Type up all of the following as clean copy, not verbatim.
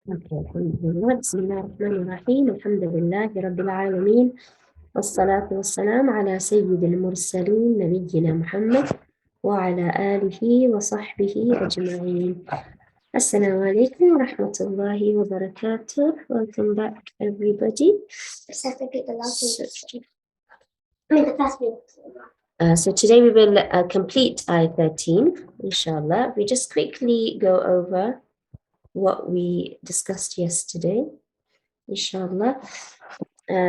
Alhamdulillah. Bismillahirrahmanirrahim. Alhamdulillahi Rabbil Alameen. Wassalatu wassalam ala Sayyidil Mursaleen, Nabiyyina Muhammad, wa ala alihi wa sahbihi ajma'een. Assalamu alaikum wa rahmatullahi wa barakatuh. Welcome back, everybody. So today we will complete Ayah 13, inshallah. We just quickly go over what we discussed yesterday, inshallah.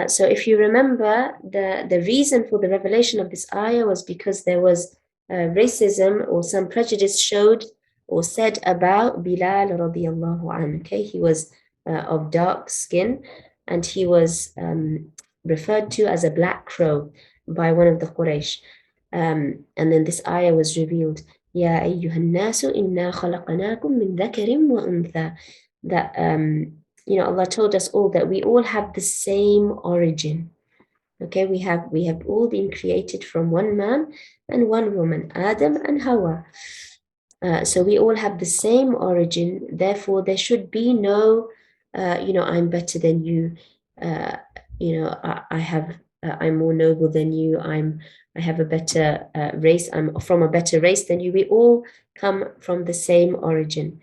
So if you remember, the reason for the revelation of this ayah was because there was racism or some prejudice showed or said about Bilal radiallahu anhu. Okay, he was of dark skin and he was referred to as a black crow by one of the Quraysh. And then this ayah was revealed. يا أيها الناس إنا خلقناكم من ذكر وأنثى. That Allah told us all that we all have the same origin. Okay, we have all been created from one man and one woman, Adam and Hawa. So we all have the same origin. Therefore, there should be no, I'm better than you. I'm more noble than you. I have a better race. I'm from a better race than you. We all come from the same origin.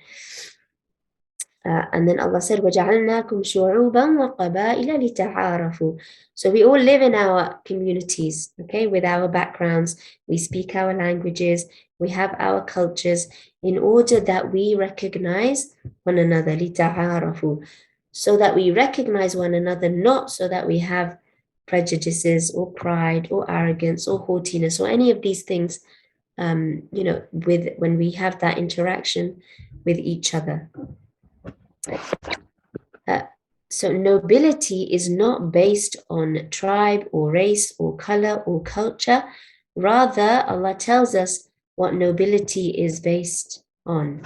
And then Allah said, وَجَعَلْنَاكُمْ شُعُوبًا وَقَبَائِلَ لِتَعَارَفُوا. So we all live in our communities, okay, with our backgrounds. We speak our languages. We have our cultures in order that we recognize one another, لِتَعَارَفُوا. So that we recognize one another, not so that we have prejudices or pride or arrogance or haughtiness or any of these things, when we have that interaction with each other. So nobility is not based on tribe or race or color or culture. Rather, Allah tells us what nobility is based on.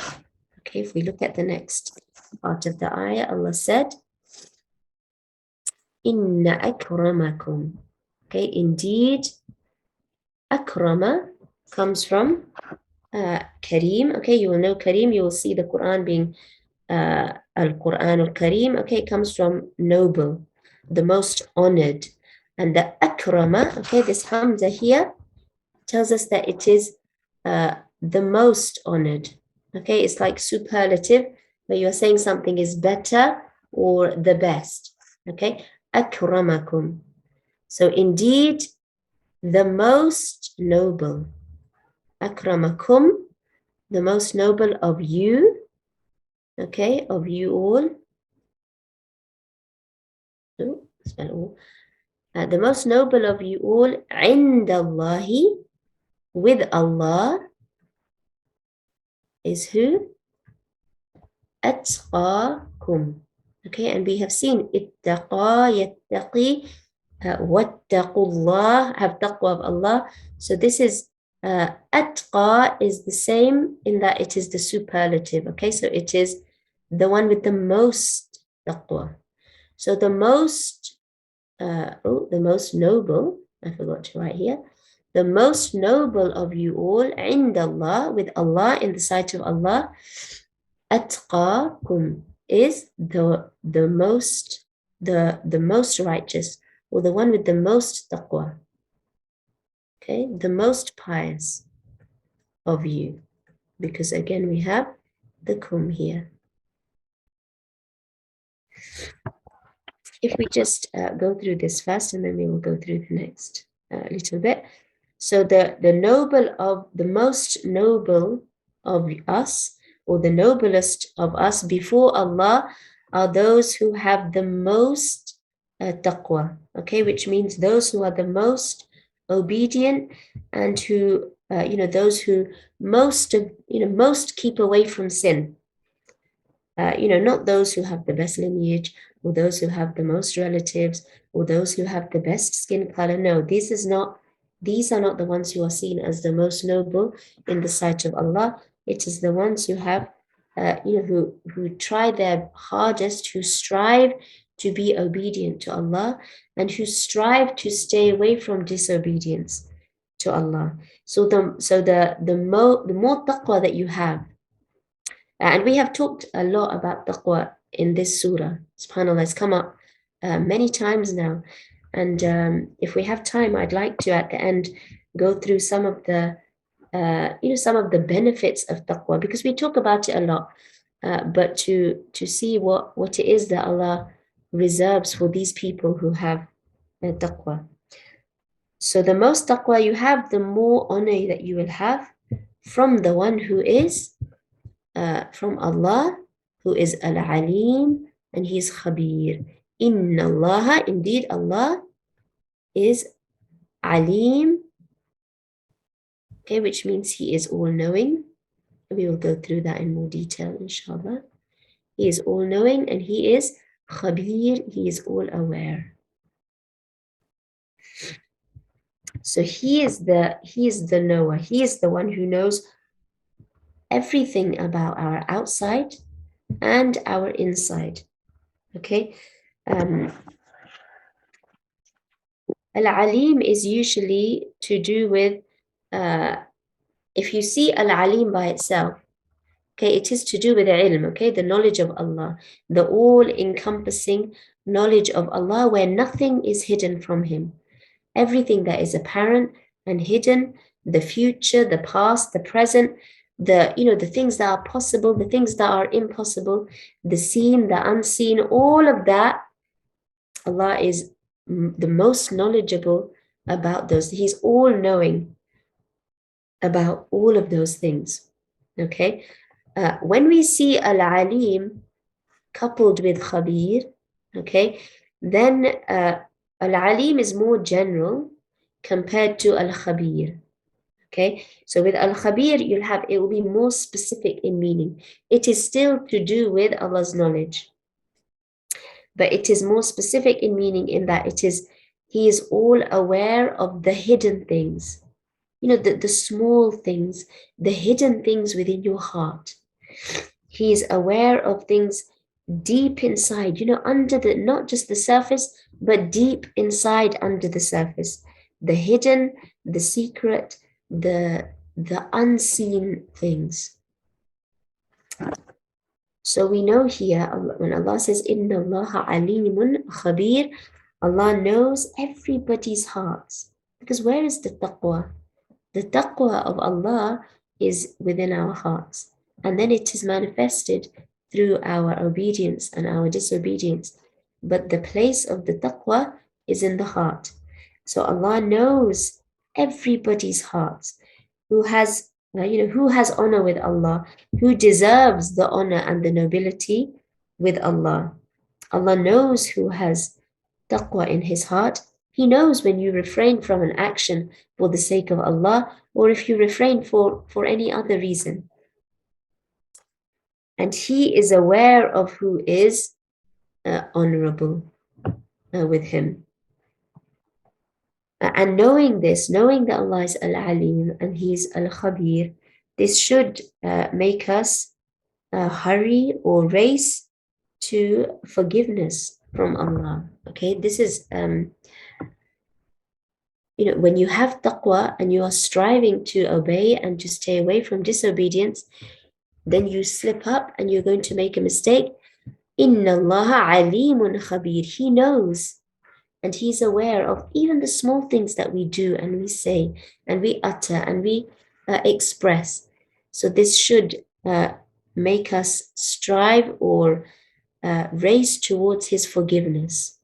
Okay, if we look at the next part of the ayah, Allah said, Inna akramakum. Okay, indeed, akrama comes from Kareem. Okay, you will know Kareem. You will see the Quran being Al-Quran Al-Kareem. Okay, it comes from noble, the most honored. And the akrama, okay, this hamza here tells us that it is the most honored. Okay, it's like superlative, where you're saying something is better or the best. Okay, akramakum. So indeed, the most noble. Akramakum, the most noble of you. Okay, of you all. Spell all. The most noble of you all, indallahi, with Allah, is who? Atqakum. Okay, and we have seen ittaqa, yattaqi, wattaqullah, have taqwa of Allah. So this is atqa is the same in that it is the superlative. Okay, so it is the one with the most taqwa. So the most noble, I forgot to write here, the most noble of you all, indallah, with Allah, in the sight of Allah, atqakum, is the most righteous, or the one with the most taqwa. Okay, the most pious of you, because again we have the kum here. If we just go through this first, and then we will go through the next little bit. So the most noble of us, or the noblest of us before Allah, are those who have the most taqwa. Okay, which means those who are the most obedient, and who those who most keep away from sin. Not those who have the best lineage, or those who have the most relatives, or those who have the best skin color. No, these are not the ones who are seen as the most noble in the sight of Allah. It is the ones who have, who try their hardest, who strive to be obedient to Allah, and who strive to stay away from disobedience to Allah. So the more taqwa that you have, and we have talked a lot about taqwa in this surah. SubhanAllah, it's come up many times now. And if we have time, I'd like to at the end go through some of the some of the benefits of taqwa, because we talk about it a lot, but to see what it is that Allah reserves for these people who have taqwa. So the most taqwa you have, the more honor that you will have from the one who is from Allah, who is Al-Alim, and He is Khabir. Inna Allah, indeed Allah is Alim, okay, which means He is all-knowing. We will go through that in more detail, inshallah. He is all-knowing, and He is Khabir, He is all-aware. So He is the knower. He is the one who knows everything about our outside and our inside. Okay. Al-Alim is usually to do with, if you see Al-Alim by itself, okay, it is to do with ilm, okay, the knowledge of Allah, the all-encompassing knowledge of Allah, where nothing is hidden from Him. Everything that is apparent and hidden, the future, the past, the present, the things that are possible, the things that are impossible, the seen, the unseen, all of that, Allah is the most knowledgeable about those. He's all-knowing about all of those things. Okay, when we see Al-Alim coupled with Khabir, okay, then Al-Alim is more general compared to Al-Khabir. Okay, so with Al-Khabir, it will be more specific in meaning. It is still to do with Allah's knowledge, but it is more specific in meaning in that He is all aware of the hidden things, the small things, the hidden things within your heart. He is aware of things deep inside, under not just the surface, but deep inside under the surface, the hidden, the secret, the unseen things. So we know here, when Allah says, Inna Allah alimun khabir, Allah knows everybody's hearts. Because where is the taqwa? The taqwa of Allah is within our hearts. And then it is manifested through our obedience and our disobedience. But the place of the taqwa is in the heart. So Allah knows everybody's hearts. Who has honor with Allah, who deserves the honor and the nobility with Allah. Allah knows who has taqwa in his heart. He knows when you refrain from an action for the sake of Allah, or if you refrain for any other reason. And He is aware of who is honorable with Him. And knowing that Allah is Al-Alim and He's Al-Khabir, this should make us hurry or race to forgiveness from Allah. Okay, this is, when you have taqwa and you are striving to obey and to stay away from disobedience, then you slip up and you're going to make a mistake. Inna Allah alimun khabir. He knows. And He's aware of even the small things that we do and we say and we utter and we express. So this should make us strive or race towards His forgiveness.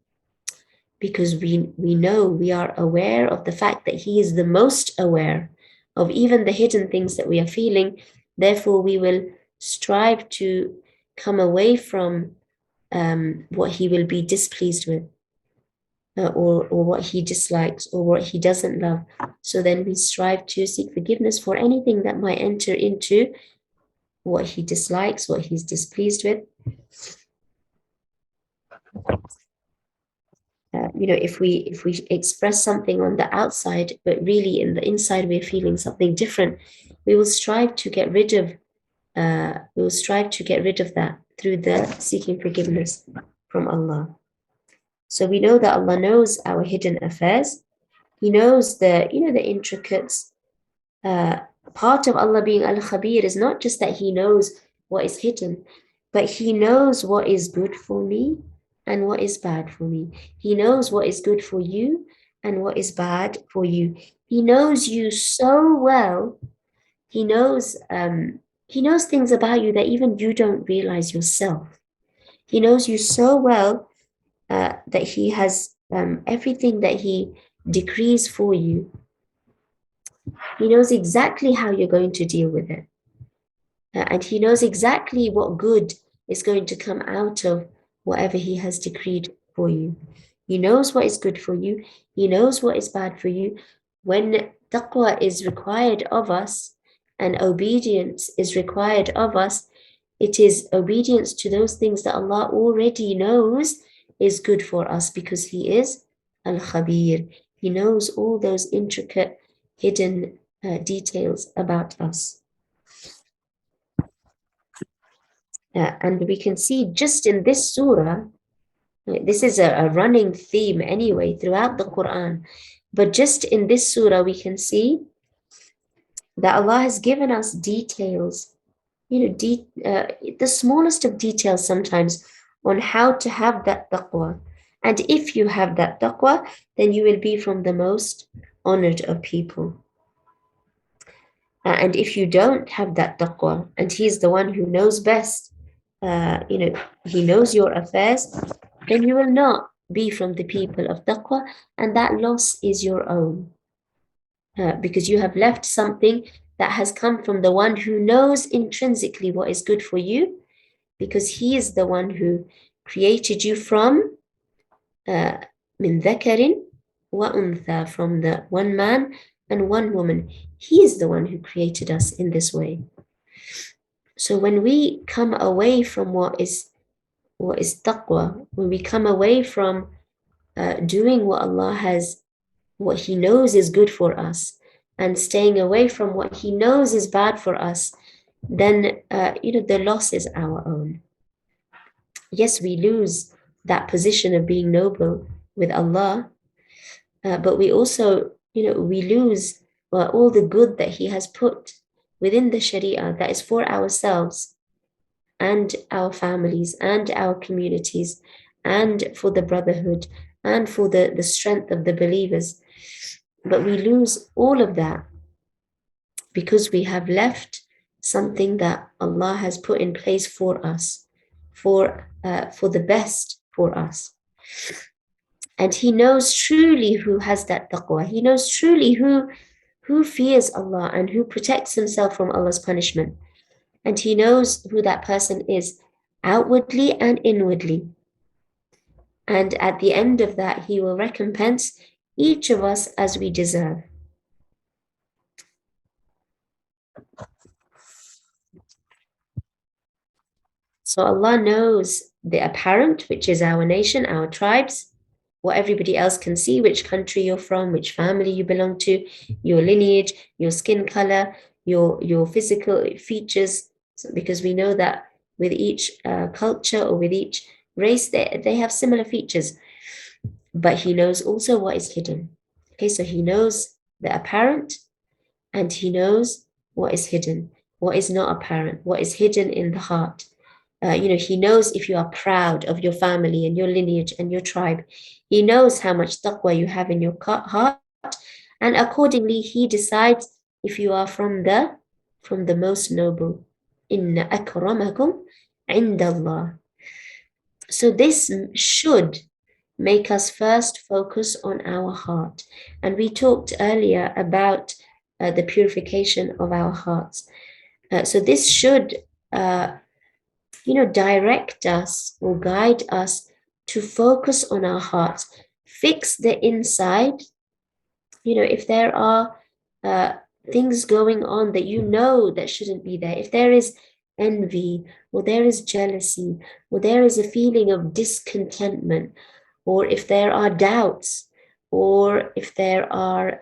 Because we know, we are aware of the fact that He is the most aware of even the hidden things that we are feeling. Therefore, we will strive to come away from what He will be displeased with. Or what He dislikes or what He doesn't love. So then we strive to seek forgiveness for anything that might enter into what He dislikes, what He's displeased with. If we express something on the outside, but really in the inside we're feeling something different, we will strive to get rid of that through the seeking forgiveness from Allah. So we know that Allah knows our hidden affairs. He knows the intricates. Part of Allah being Al-Khabir is not just that He knows what is hidden, but He knows what is good for me and what is bad for me. He knows what is good for you and what is bad for you. He knows you so well. He knows things about you that even you don't realize yourself. He knows you so well that He has everything that He decrees for you. He knows exactly how you're going to deal with it. And He knows exactly what good is going to come out of whatever He has decreed for you. He knows what is good for you. He knows what is bad for you. When taqwa is required of us and obedience is required of us, it is obedience to those things that Allah already knows is good for us because He is Al-Khabir. He knows all those intricate hidden details about us. And we can see just in this surah, this is a running theme anyway throughout the Quran, but just in this surah, we can see that Allah has given us details, the smallest of details sometimes on how to have that taqwa. And if you have that taqwa, then you will be from the most honored of people. And if you don't have that taqwa, and He's the one who knows best, He knows your affairs, then you will not be from the people of taqwa, and that loss is your own. Because you have left something that has come from the one who knows intrinsically what is good for you, because He is the one who created you from min dhakarin wa untha, from the one man and one woman. He is the one who created us in this way. So when we come away from what is taqwa, when we come away from doing what He knows is good for us, and staying away from what He knows is bad for us, then the loss is our own. Yes, we lose that position of being noble with Allah, but we also, we lose all the good that He has put within the Sharia that is for ourselves and our families and our communities and for the brotherhood and for the strength of the believers. But we lose all of that because we have left something that Allah has put in place for us, for the best for us. And He knows truly who has that taqwa. He knows truly who fears Allah and who protects himself from Allah's punishment. And He knows who that person is outwardly and inwardly. And at the end of that, He will recompense each of us as we deserve. So Allah knows the apparent, which is our nation, our tribes, what everybody else can see, which country you're from, which family you belong to, your lineage, your skin color, your physical features, because we know that with each culture or with each race, they have similar features. But He knows also what is hidden. Okay, so He knows the apparent and He knows what is hidden, what is not apparent, what is hidden in the heart. He knows if you are proud of your family and your lineage and your tribe. He knows how much taqwa you have in your heart, and accordingly, He decides if you are from the most noble. Inna akramakum indallah. So this should make us first focus on our heart. And we talked earlier about the purification of our hearts. So this should direct us or guide us to focus on our hearts, fix the inside. If there are things going on that that shouldn't be there, if there is envy, or there is jealousy, or there is a feeling of discontentment, or if there are doubts, or if there are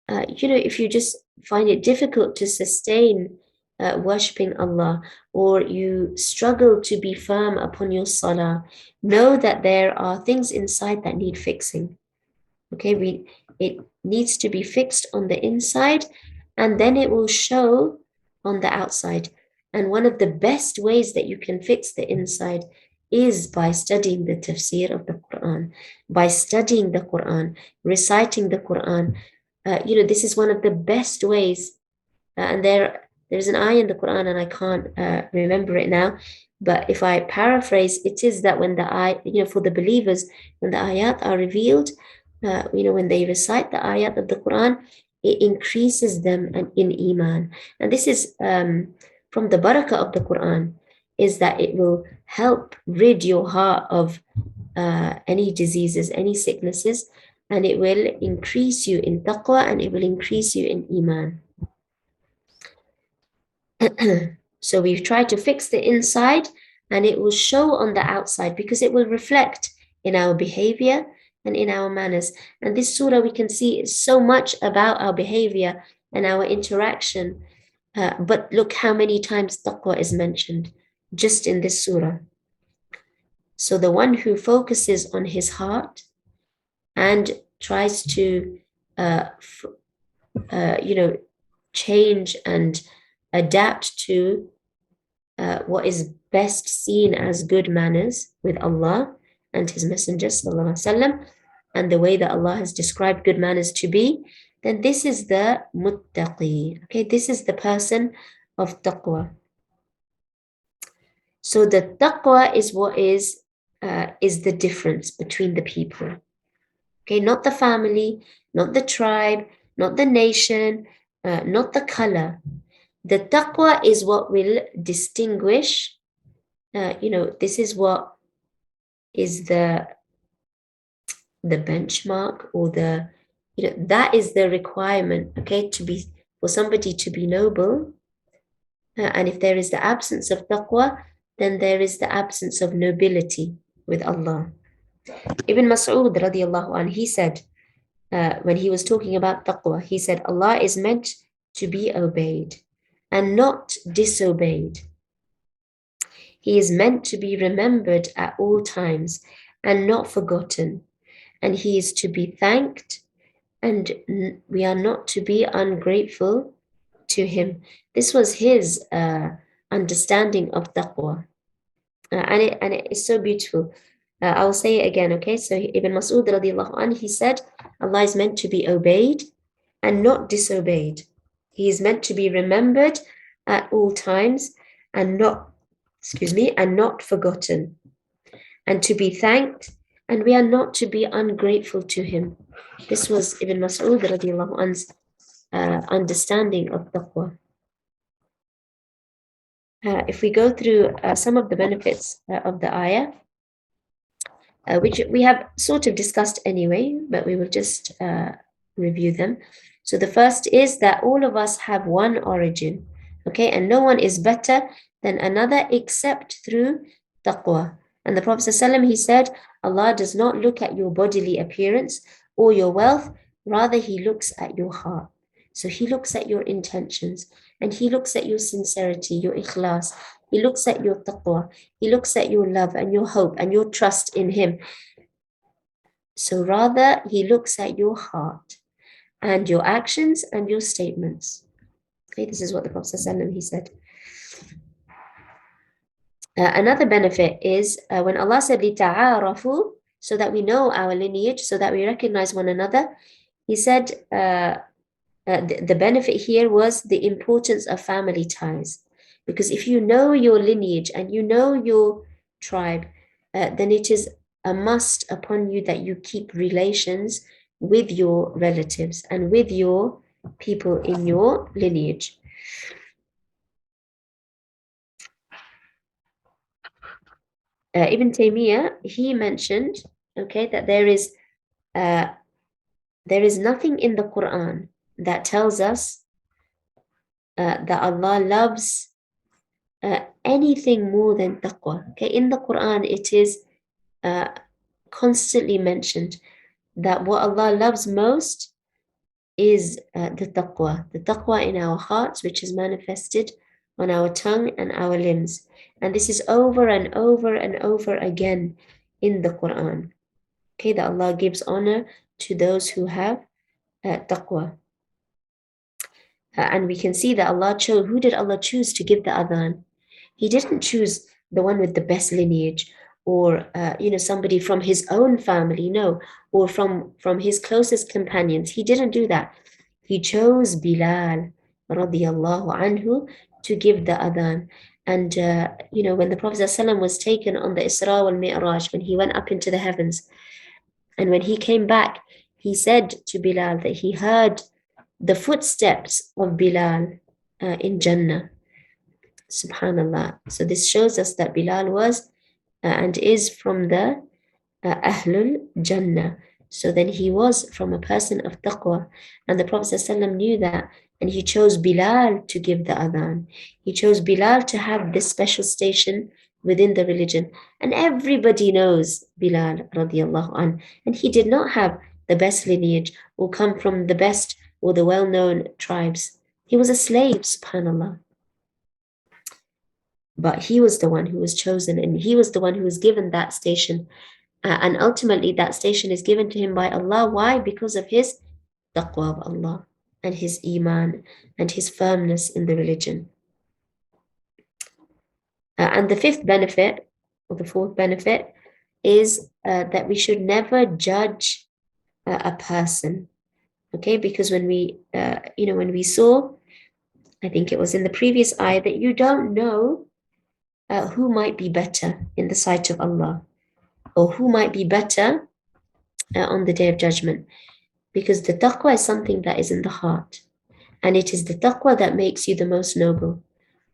if you just find it difficult to sustain worshipping Allah, or you struggle to be firm upon your salah, know that there are things inside that need fixing. Okay, it needs to be fixed on the inside, and then it will show on the outside. And one of the best ways that you can fix the inside is by studying the tafsir of the Quran, by studying the Quran, reciting the Quran. This is one of the best ways. And there's an ayah in the Quran, and I can't remember it now. But if I paraphrase, it is that when for the believers, when the ayat are revealed, when they recite the ayat of the Quran, it increases them in iman. And this is from the barakah of the Quran, is that it will help rid your heart of any diseases, any sicknesses, and it will increase you in taqwa, and it will increase you in iman. So we've tried to fix the inside, and it will show on the outside because it will reflect in our behavior and in our manners. And this surah, we can see, is so much about our behavior and our interaction. But look how many times taqwa is mentioned just in this surah. So the one who focuses on his heart and tries to, change and adapt to what is best seen as good manners with Allah and His Messenger sallallahu alaihi wasallam, and the way that Allah has described good manners to be, then this is the muttaqi. Okay, this is the person of taqwa. So the taqwa is what is the difference between the people. Okay, not the family, not the tribe, not the nation, not the color. The taqwa is what will distinguish. This is what is the benchmark, or that is the requirement. Okay, for somebody to be noble, and if there is the absence of taqwa, then there is the absence of nobility with Allah. Ibn Mas'ud radiallahu anh, he said, when he was talking about taqwa, he said, Allah is meant to be obeyed and not disobeyed. He is meant to be remembered at all times and not forgotten. And he is to be thanked, and we are not to be ungrateful to him. This was his understanding of taqwa. And it is so beautiful. I will say it again, okay? So Ibn Mas'ud radiallahu anh, he said, Allah is meant to be obeyed and not disobeyed. He is meant to be remembered at all times and not forgotten, and to be thanked, and we are not to be ungrateful to him. This was Ibn Mas'ud radiallahu anhu's understanding of taqwa. If we go through some of the benefits of the ayah, which we have sort of discussed anyway, but we will just review them. So the first is that all of us have one origin, okay, and no one is better than another except through taqwa. And the Prophet ﷺ, he said, Allah does not look at your bodily appearance or your wealth, rather he looks at your heart. So he looks at your intentions, and he looks at your sincerity, your ikhlas. He looks at your taqwa. He looks at your love and your hope and your trust in him. So rather, he looks at your heart and your actions and your statements. Okay, this is what the Prophet ﷺ, he said. Another benefit is when Allah said, لِتَعَارَفُوا, so that we know our lineage, so that we recognize one another. He said the benefit here was the importance of family ties. Because if you know your lineage and you know your tribe, then it is a must upon you that you keep relations with your relatives and with your people in your lineage. Ibn Taymiyyah, he mentioned, okay, that there is nothing in the Quran that tells us that Allah loves anything more than taqwa. Okay, in the Quran, it is constantly mentioned that what Allah loves most is the taqwa in our hearts, which is manifested on our tongue and our limbs. And this is over and over and over again in the Quran. Okay, that Allah gives honor to those who have taqwa. And we can see that Allah chose, who did Allah choose to give the adhan? He didn't choose the one with the best lineage, or somebody from his own family, no, or from his closest companions. He didn't do that. He chose Bilal radiallahu anhu to give the adhan. And when the Prophet ﷺ was taken on the Isra wal Mi'raj, when he went up into the heavens, and when he came back, he said to Bilal that he heard the footsteps of Bilal in Jannah. Subhanallah. So this shows us that Bilal was and is from the Ahlul Jannah. So then he was from a person of taqwa. And the Prophet ﷺ knew that. And he chose Bilal to give the adhan. He chose Bilal to have this special station within the religion. And everybody knows Bilal radiallahu anh. And he did not have the best lineage or come from the best or the well-known tribes. He was a slave, subhanAllah. But he was the one who was chosen, and he was the one who was given that station. And ultimately, that station is given to him by Allah. Why? Because of his taqwa of Allah and his iman and his firmness in the religion. And the fifth benefit, or the fourth benefit, is that we should never judge a person. Okay, because when we saw, I think it was in the previous ayah, that you don't know who might be better in the sight of Allah, or who might be better on the Day of Judgment. Because the taqwa is something that is in the heart. And it is the taqwa that makes you the most noble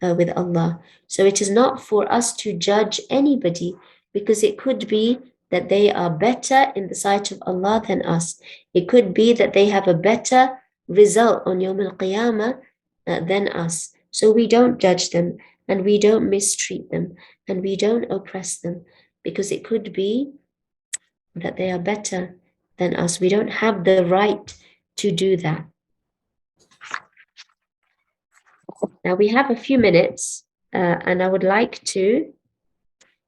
with Allah. So it is not for us to judge anybody, because it could be that they are better in the sight of Allah than us. It could be that they have a better result on Yawm al-Qiyamah than us. So we don't judge them, and we don't mistreat them, and we don't oppress them, because it could be that they are better than us. We don't have the right to do that. Now we have a few minutes, and I would like to,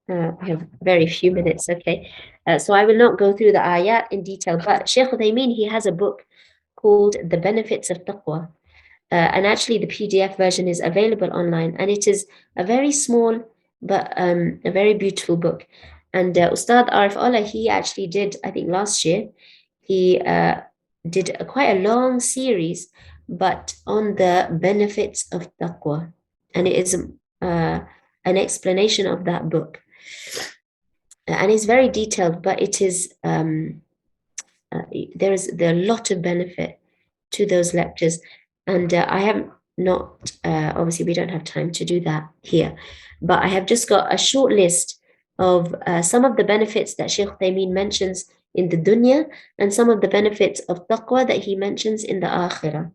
I have very few minutes, okay. So I will not go through the ayat in detail, but Shaykh Uthaymeen, he has a book called The Benefits of Taqwa. And actually the PDF version is available online, and it is a very small but a very beautiful book. And Ustad Arif Allah, he actually did, I think last year, he did quite a long series, but on the benefits of taqwa. And it is an explanation of that book. And it's very detailed, but it is, there are a lot of benefit to those lectures. And I have not, obviously we don't have time to do that here, but I have just got a short list of some of the benefits that Shaykh Uthaymeen mentions in the dunya, and some of the benefits of taqwa that he mentions in the akhirah.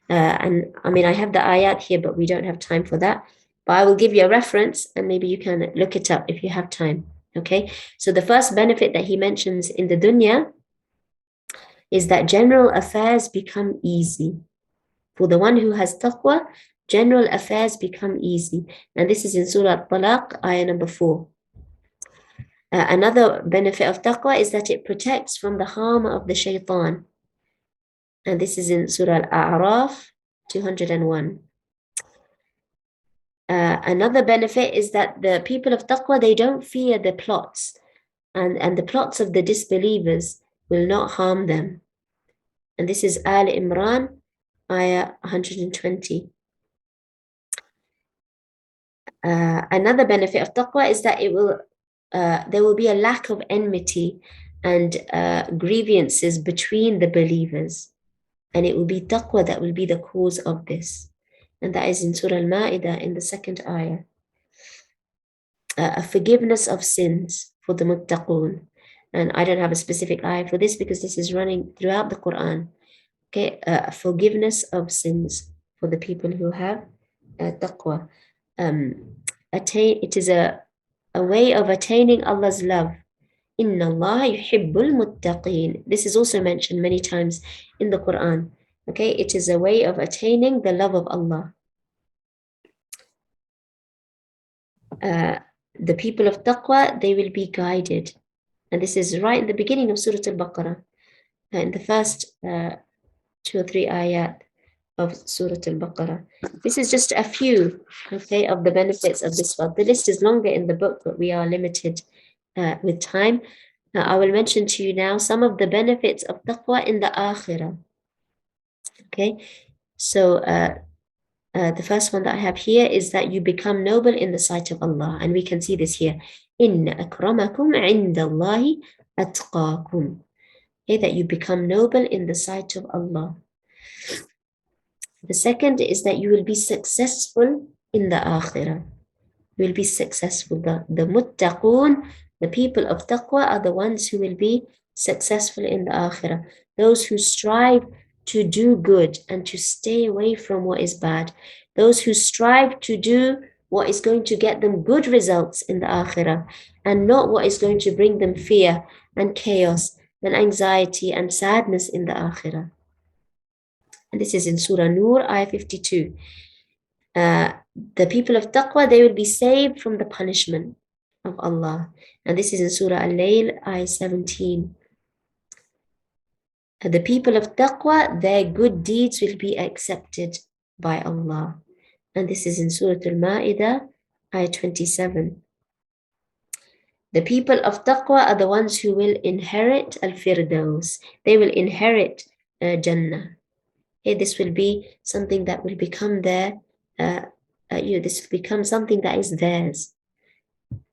And I mean, I have the ayat here, but we don't have time for that. But I will give you a reference, and maybe you can look it up if you have time. Okay, so the first benefit that he mentions in the dunya is that general affairs become easy. For the one who has taqwa, general affairs become easy. And this is in Surah Al-Talaq, ayah number 4. Another benefit of taqwa is that it protects from the harm of the shaitan. And this is in Surah Al-A'raf, 201. Another benefit is that the people of taqwa, they don't fear the plots. And the plots of the disbelievers will not harm them. And this is Al Imran, ayah 120. Another benefit of taqwa is that there will be a lack of enmity and grievances between the believers. And it will be taqwa that will be the cause of this. And that is in Surah Al-Ma'idah in the second ayah. A forgiveness of sins for the muttaqun. And I don't have a specific ayah for this because this is running throughout the Quran. Okay, forgiveness of sins for the people who have taqwa. It is a way of attaining Allah's love. Inna Allah yuhibbul muttaqeen. This is also mentioned many times in the Quran. Okay, it is a way of attaining the love of Allah. The people of taqwa, they will be guided. And this is right in the beginning of Surah Al-Baqarah, in the first 2 or 3 ayat of Surah Al-Baqarah. This is just a few, okay, of the benefits of this one. The list is longer in the book, but we are limited with time. I will mention to you now some of the benefits of taqwa in the akhirah. Okay, so the first one that I have here is that you become noble in the sight of Allah, and we can see this here. Inna akramakum indallahi atqakum. Okay, that you become noble in the sight of Allah. The second is that you will be successful in the akhirah. You will be successful. The muttaqun, the people of taqwa, are the ones who will be successful in the akhirah. Those who strive to do good and to stay away from what is bad. Those who strive to do what is going to get them good results in the akhirah, and not what is going to bring them fear and chaos and anxiety and sadness in the akhirah. And this is in Surah Nur, ayah 52. The people of taqwa, they will be saved from the punishment of Allah. And this is in Surah Al-Layl, ayah 17. The people of taqwa, their good deeds will be accepted by Allah. And this is in Surah Al-Ma'idah, ayah 27. The people of taqwa are the ones who will inherit Al-Firdaus. They will inherit Jannah. Okay, this will be something that will become their, this will become something that is theirs.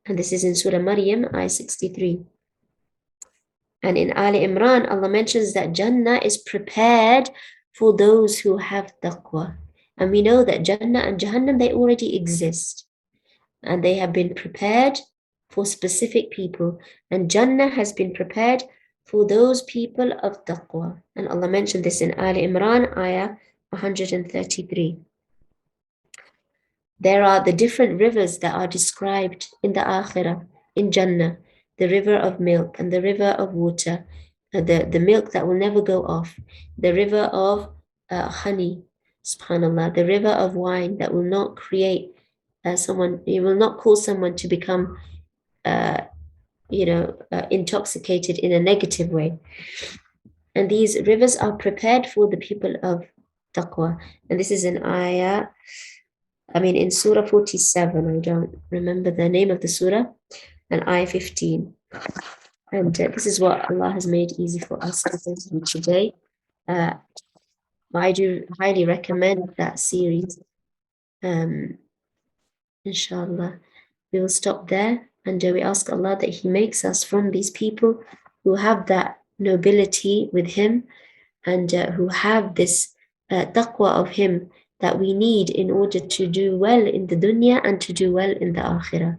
And this is in Surah Maryam, ayah 63. And in Ali Imran, Allah mentions that Jannah is prepared for those who have taqwa. And we know that Jannah and Jahannam, they already exist. And they have been prepared for specific people. And Jannah has been prepared for those people of taqwa. And Allah mentioned this in Ali Imran, ayah 133. There are the different rivers that are described in the akhirah, in Jannah, the river of milk and the river of water, the milk that will never go off, the river of honey, subhanAllah, the river of wine that will not create someone, it will not cause someone to become, intoxicated in a negative way. And these rivers are prepared for the people of taqwa. And this is in in Surah 47, I don't remember the name of the surah, and ayah 15. And this is what Allah has made easy for us to go through today. I do highly recommend that series. Inshallah, we will stop there, and we ask Allah that He makes us from these people who have that nobility with Him, and who have this taqwa of Him that we need in order to do well in the dunya and to do well in the akhirah.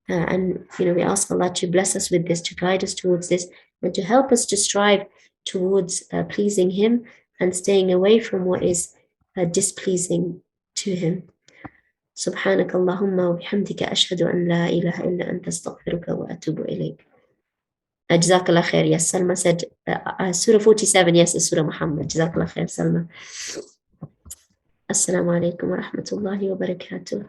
And we ask Allah to bless us with this, to guide us towards this, and to help us to strive towards pleasing Him and staying away from what is displeasing to Him. سبحانك اللهم وبحمدك أشهد أن لا إله إلا أنت أستغفرك وأتوب إليك. Jazakallah khair. Yes, Salma said Surah 47. Yes, it's Surah Muhammad. Jazakallah khair, Salma. Assalamu alaikum wa rahmatullahi wa barakatuh.